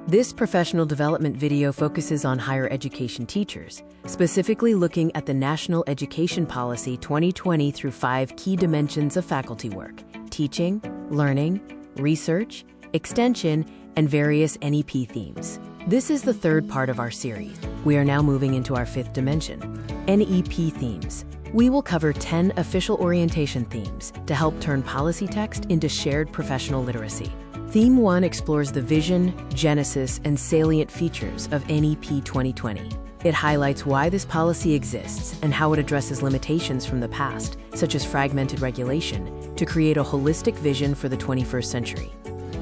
This professional development video focuses on higher education teachers, specifically looking at the National Education Policy 2020 through 5 key dimensions of faculty work: teaching, learning, research, extension, and various NEP themes. This is the third part of our series. We are now moving into our 5th dimension, NEP themes. We will cover 10 official orientation themes to help turn policy text into shared professional literacy. Theme 1 explores the vision, genesis, and salient features of NEP 2020. It highlights why this policy exists and how it addresses limitations from the past, such as fragmented regulation, to create a holistic vision for the 21st century.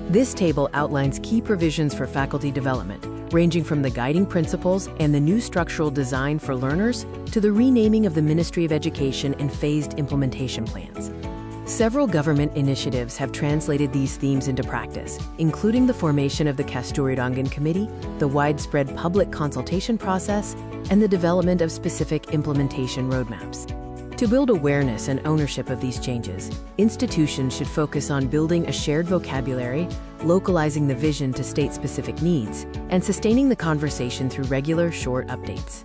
This table outlines key provisions for faculty development, ranging from the guiding principles and the new structural design for learners to the renaming of the Ministry of Education and phased implementation plans. Several government initiatives have translated these themes into practice, including the formation of the Kasturirangan Committee, the widespread public consultation process, and the development of specific implementation roadmaps. To build awareness and ownership of these changes, institutions should focus on building a shared vocabulary, localizing the vision to state-specific needs, and sustaining the conversation through regular, short updates.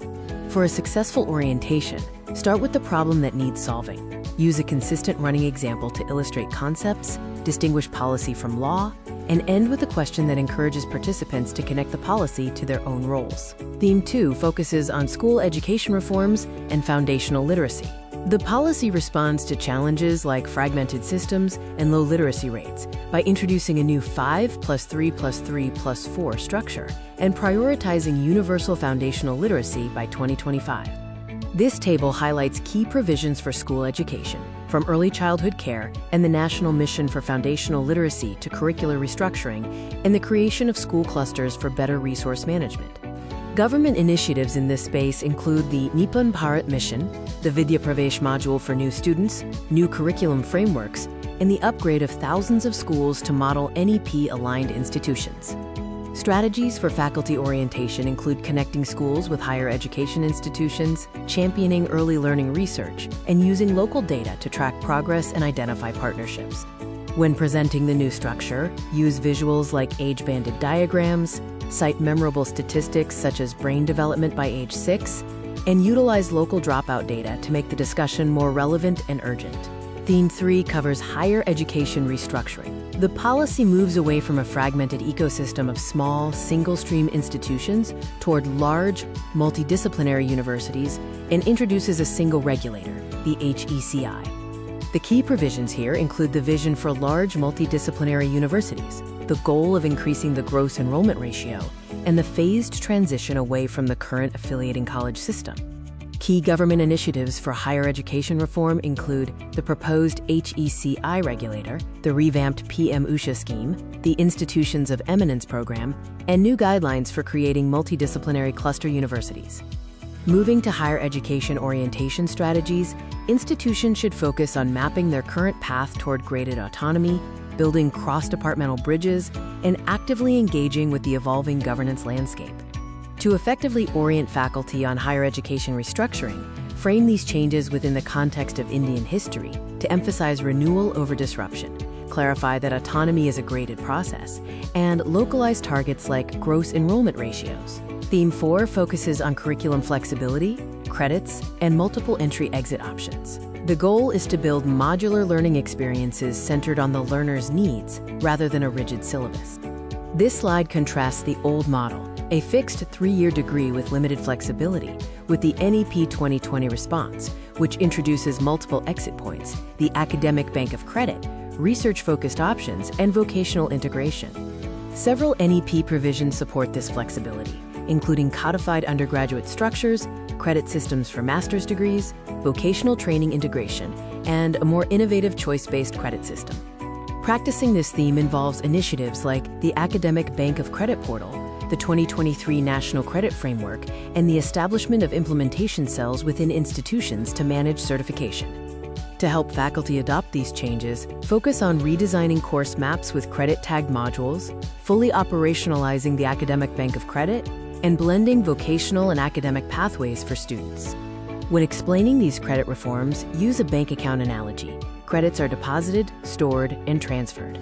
For a successful orientation, start with the problem that needs solving. Use a consistent running example to illustrate concepts, distinguish policy from law, and end with a question that encourages participants to connect the policy to their own roles. Theme 2 focuses on school education reforms and foundational literacy. The policy responds to challenges like fragmented systems and low literacy rates by introducing a new 5+3+3+4 structure and prioritizing universal foundational literacy by 2025. This table highlights key provisions for school education, from early childhood care and the National Mission for Foundational Literacy to curricular restructuring and the creation of school clusters for better resource management. Government initiatives in this space include the Nippon Bharat Mission, the Vidya Pravesh module for new students, new curriculum frameworks, and the upgrade of thousands of schools to model NEP-aligned institutions. Strategies for faculty orientation include connecting schools with higher education institutions, championing early learning research, and using local data to track progress and identify partnerships. When presenting the new structure, use visuals like age-banded diagrams, cite memorable statistics such as brain development by age 6, and utilize local dropout data to make the discussion more relevant and urgent. Theme 3 covers higher education restructuring. The policy moves away from a fragmented ecosystem of small, single-stream institutions toward large, multidisciplinary universities and introduces a single regulator, the HECI. The key provisions here include the vision for large multidisciplinary universities, the goal of increasing the gross enrollment ratio, and the phased transition away from the current affiliating college system. Key government initiatives for higher education reform include the proposed HECI regulator, the revamped PM-USHA scheme, the Institutions of Eminence program, and new guidelines for creating multidisciplinary cluster universities. Moving to higher education orientation strategies, institutions should focus on mapping their current path toward graded autonomy, building cross-departmental bridges, and actively engaging with the evolving governance landscape. To effectively orient faculty on higher education restructuring, frame these changes within the context of Indian history to emphasize renewal over disruption, clarify that autonomy is a graded process, and localize targets like gross enrollment ratios. Theme 4 focuses on curriculum flexibility, credits, and multiple entry-exit options. The goal is to build modular learning experiences centered on the learner's needs rather than a rigid syllabus. This slide contrasts the old model, a fixed 3-year degree with limited flexibility, with the NEP 2020 response, which introduces multiple exit points, the academic bank of credit, research-focused options, and vocational integration. Several NEP provisions support this flexibility, including codified undergraduate structures, credit systems for master's degrees, vocational training integration, and a more innovative choice-based credit system. Practicing this theme involves initiatives like the Academic Bank of Credit Portal, the 2023 National Credit Framework, and the establishment of implementation cells within institutions to manage certification. To help faculty adopt these changes, focus on redesigning course maps with credit-tagged modules, fully operationalizing the Academic Bank of Credit, and blending vocational and academic pathways for students. When explaining these credit reforms, use a bank account analogy. Credits are deposited, stored, and transferred.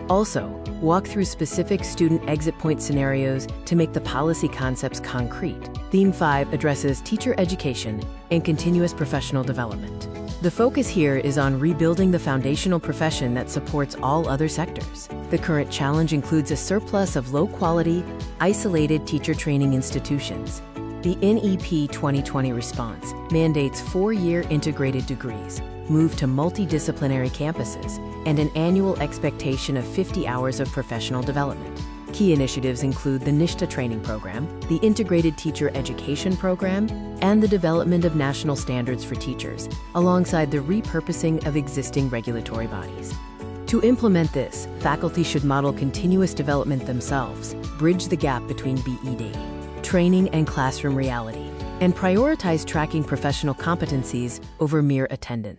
Also, walk through specific student exit point scenarios to make the policy concepts concrete. Theme 5 addresses teacher education and continuous professional development. The focus here is on rebuilding the foundational profession that supports all other sectors. The current challenge includes a surplus of low-quality, isolated teacher training institutions. The NEP 2020 response mandates 4-year integrated degrees, move to multidisciplinary campuses, and an annual expectation of 50 hours of professional development. Key initiatives include the NISTA training program, the Integrated Teacher Education Program, and the development of national standards for teachers, alongside the repurposing of existing regulatory bodies. To implement this, faculty should model continuous development themselves, bridge the gap between BED, training and classroom reality, and prioritize tracking professional competencies over mere attendance.